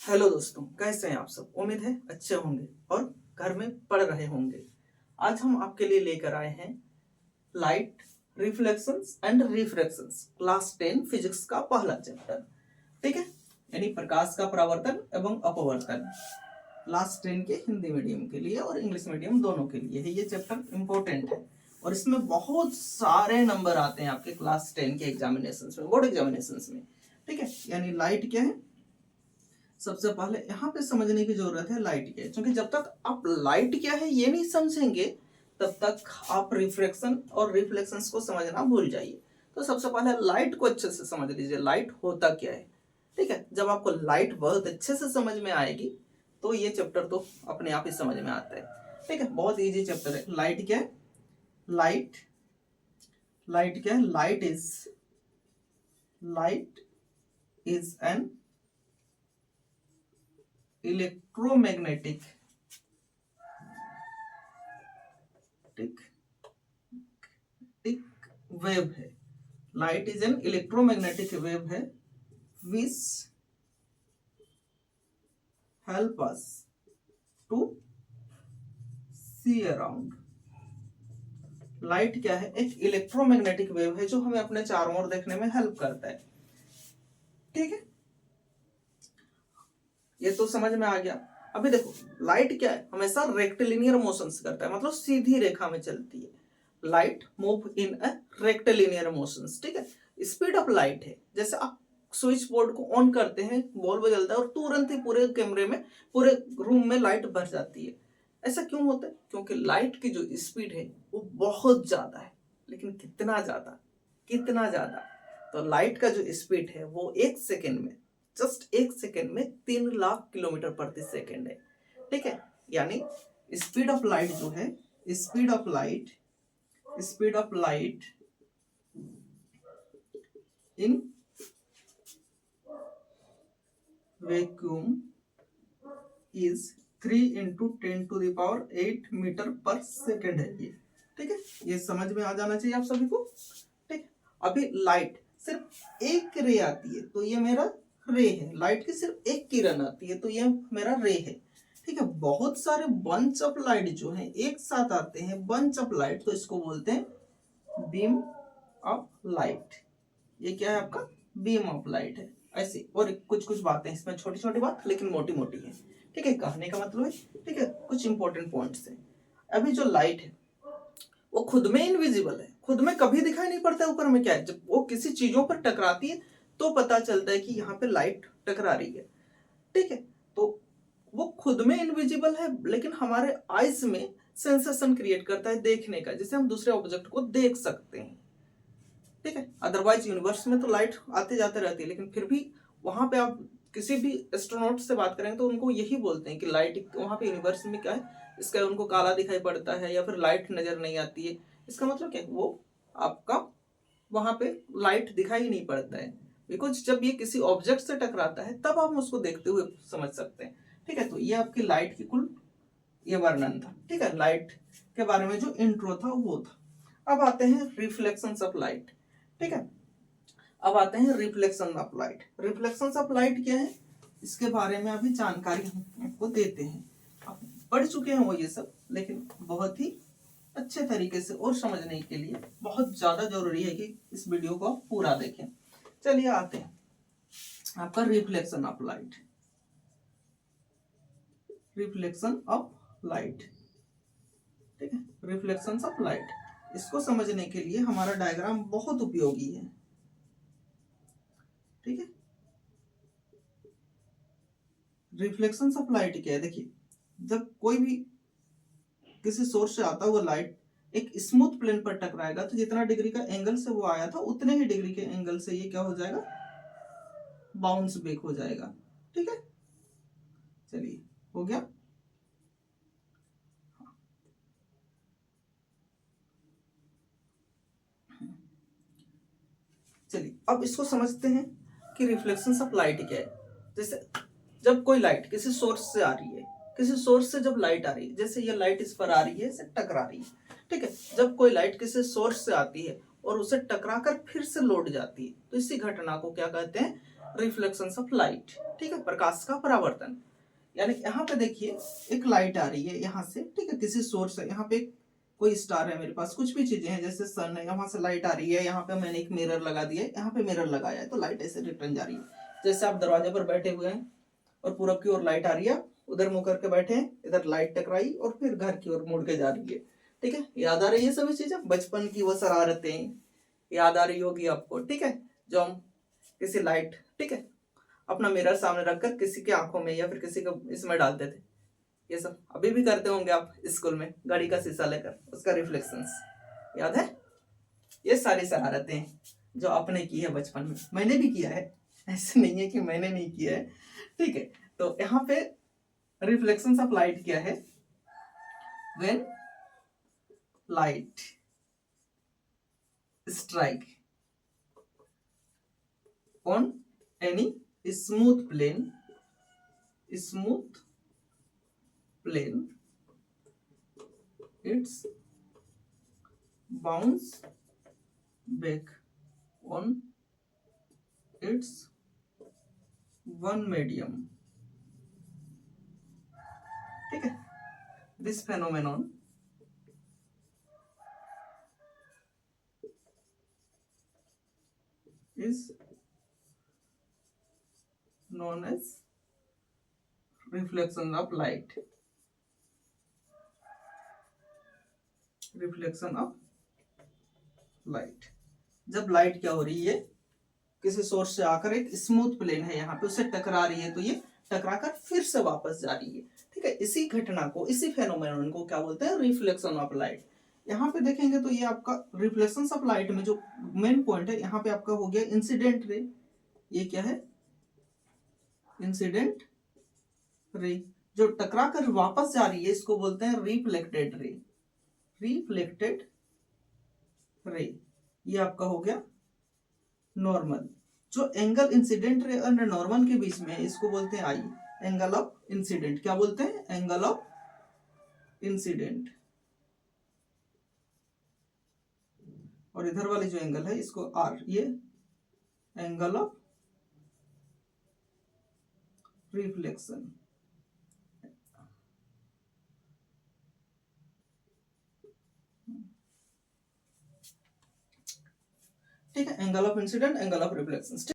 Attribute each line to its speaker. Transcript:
Speaker 1: Hello दोस्तों, कैसे हैं आप सब। उम्मीद है अच्छे होंगे और घर में पढ़ रहे होंगे। आज हम आपके लिए लेकर आए हैं light, reflections and refractions class 10 physics का पहला चैप्टर। ठीक है, यानी प्रकाश का परावर्तन एवं अपवर्तन। क्लास 10 के हिंदी मीडियम के लिए और इंग्लिश मीडियम दोनों के लिए है ये चैप्टर इम्पोर्टेंट है और इसमें बहुत सारे नंबर आते हैं आपके क्लास 10 के एग्जामिनेशन में, बोर्ड एग्जामिनेशन में। ठीक है, यानी लाइट क्या है, सबसे पहले यहाँ पे समझने की जरूरत है लाइट क्या है, क्योंकि जब तक आप लाइट क्या है ये नहीं समझेंगे तब तक आप रिफ्रैक्शन और रिफ्लेक्शंस को समझना भूल जाइए। तो सबसे पहले लाइट को अच्छे से समझ लीजिए, लाइट होता क्या है। ठीक है, जब आपको लाइट बहुत अच्छे से समझ में आएगी तो ये चैप्टर तो अपने आप ही समझ में आता है। ठीक है, बहुत इजी चैप्टर है। लाइट क्या है, लाइट लाइट क्या है, light is an electromagnetic wave है। Light is an electromagnetic wave है which help us to see around. Light क्या है, एक इलेक्ट्रोमैग्नेटिक वेव है जो हमें अपने चारों ओर देखने में हेल्प करता है। ठीक है, ये तो समझ में आ गया। अभी देखो, लाइट क्या है, हमेशा रेक्टिलिनियर मोशंस करता है, मतलब सीधी रेखा में चलती है। Light move in a rectilinear motions. ठीक है, स्पीड ऑफ लाइट है, जैसे आप स्विच बोर्ड को ऑन करते हैं, बल्ब जलता है और तुरंत ही पूरे कमरे में, पूरे रूम में लाइट भर जाती है। ऐसा क्यों होता है? क्योंकि लाइट की जो स्पीड है वो बहुत ज्यादा है। लेकिन कितना ज्यादा, कितना ज्यादा? तो लाइट का जो स्पीड है वो एक सेकेंड में, जस्ट एक सेकेंड में 3 लाख किलोमीटर प्रति सेकेंड है। ठीक है, यानी स्पीड ऑफ लाइट जो है, speed of light in vacuum is 3 into 10⁸ metre per second है ये। ठीक है, ये समझ में आ जाना चाहिए आप सभी को। ठीक, अभी लाइट सिर्फ एक रे आती है तो ये मेरा रे है। लाइट की सिर्फ एक किरण आती है तो ये मेरा रे है। ठीक है, बहुत सारे बंच ऑफ लाइट जो है एक साथ आते हैं, बंच ऑफ लाइट, तो इसको बोलते हैं बीम ऑफ लाइट। ये क्या है आपका? बीम ऑफ लाइट है। ऐसे और कुछ कुछ बातें इसमें, छोटी छोटी बात लेकिन मोटी मोटी है। ठीक है, कहने का मतलब है। ठीक है, कुछ इंपॉर्टेंट पॉइंट्स है। अभी जो लाइट है वो खुद में इनविजिबल है, खुद में कभी दिखाई नहीं पड़ता है ऊपर में क्या है। जब वो किसी चीजों पर टकराती है तो पता चलता है कि यहाँ पे लाइट टकरा रही है। ठीक है, तो वो खुद में इनविजिबल है लेकिन हमारे आईज में सेंसेशन क्रिएट करता है देखने का, जिससे हम दूसरे ऑब्जेक्ट को देख सकते हैं। ठीक है, अदरवाइज यूनिवर्स में तो लाइट आते जाते रहती है, लेकिन फिर भी वहां पे आप किसी भी एस्ट्रोनॉट से बात करेंगे तो उनको यही बोलते हैं कि लाइट वहां पे यूनिवर्स में क्या है, इसका उनको काला दिखाई पड़ता है या फिर लाइट नजर नहीं आती है। इसका मतलब क्या है, वो आपका वहां पे लाइट दिखाई नहीं पड़ता है, बिकॉज जब ये किसी ऑब्जेक्ट से टकराता है तब हम उसको देखते हुए समझ सकते हैं। ठीक है, तो ये आपकी लाइट की कुल ये वर्णन था। ठीक है, लाइट के बारे में जो इंट्रो था वो था। अब आते हैं रिफ्लेक्शंस ऑफ लाइट। ठीक है, अब आते हैं reflection of light. Reflection of light क्या है, इसके बारे में अभी जानकारी हम आपको देते हैं। आप पढ़ चुके हैं वो ये सब, लेकिन बहुत ही अच्छे तरीके से और समझने के लिए बहुत ज्यादा जरूरी है कि इस वीडियो को आप पूरा देखें। चलिए आते हैं आपका reflection of light. Reflection of light, ठीक है, रिफ्लेक्शन ऑफ लाइट, इसको समझने के लिए हमारा डायग्राम बहुत उपयोगी है। ठीक है, रिफ्लेक्शन ऑफ लाइट क्या है, देखिए, जब कोई भी किसी सोर्स से आता हुआ लाइट एक स्मूथ प्लेन पर टकराएगा तो जितना डिग्री का एंगल से वो आया था उतने ही डिग्री के एंगल से ये क्या हो जाएगा, बाउंस बैक हो जाएगा। ठीक है, चलिए हो गया। चलिए अब इसको समझते हैं कि रिफ्लेक्शन ऑफ लाइट क्या है। जैसे जब कोई लाइट किसी सोर्स से आ रही है, किसी सोर्स से जब लाइट आ रही है, जैसे ये लाइट इस पर आ रही है, इसे टकरा रही है। ठीक है, जब कोई लाइट किसी सोर्स से आती है और उसे टकराकर फिर से लौट जाती है तो इसी घटना को क्या कहते हैं, रिफ्लेक्शंस ऑफ लाइट, ठीक है, प्रकाश का परावर्तन। यानी यहाँ पे देखिए एक लाइट आ रही है यहाँ से, ठीक है, किसी सोर्स है, यहाँ पे कोई स्टार है मेरे पास, कुछ भी चीजें हैं जैसे सन है, यहाँ से लाइट आ रही है, यहाँ पे मैंने एक मिरर लगा दिया है, यहाँ पे मिरर लगाया है तो लाइट ऐसे रिटर्न जा रही है। जैसे आप दरवाजे पर बैठे हुए हैं और पूरब की ओर लाइट आ रही है, उधर मुंह करके बैठे हैं, इधर लाइट टकराई और फिर घर की ओर मुड़ के जा रही है, ठीक है। याद आ रही है सभी चीजें, बचपन की वो शरारतें याद आ रही होगी आपको, ठीक है, जो हम किसी लाइट, ठीक है, अपना मिरर सामने रखकर किसी के आंखों में या फिर किसी को इसमें डालते थे, ये सब अभी भी करते होंगे आप स्कूल में, गाड़ी का शीशा लेकर उसका रिफ्लेक्शंस याद है। ये सारी शरारतें जो आपने की है बचपन में, मैंने भी किया है, ऐसे नहीं है कि मैंने नहीं किया है, ठीक है। तो यहाँ पे रिफ्लेक्शंस ऑफ लाइट क्या है, when light strike on any smooth plane it's bounce back on its one medium, ठीक है। This phenomenon is known as reflection of light, reflection of light. जब लाइट क्या हो रही है, किसी सोर्स से आकर एक स्मूथ प्लेन है यहाँ पे, उससे टकरा रही है, तो ये टकराकर फिर से वापस जा रही है, ठीक है। इसी घटना को, इसी फेनोमेनन को क्या बोलते हैं, रिफ्लेक्शन ऑफ लाइट। यहाँ पे देखेंगे तो ये आपका रिफ्लेक्शन ऑफ लाइट में जो मेन पॉइंट है, यहाँ पे आपका हो गया इंसिडेंट रे। ये क्या है, इंसिडेंट रे, जो टकरा कर वापस जा रही है इसको बोलते हैं रिफ्लेक्टेड रे, रिफ्लेक्टेड रे। ये आपका हो गया नॉर्मल। जो एंगल इंसिडेंट रे और नॉर्मल के बीच में है इसको बोलते हैं आई, एंगल ऑफ इंसिडेंट। क्या बोलते हैं, एंगल ऑफ इंसिडेंट। और इधर वाली जो एंगल है इसको आर, ये एंगल ऑफ रिफ्लेक्शन, ठीक है, angle of incident, angle of reflection.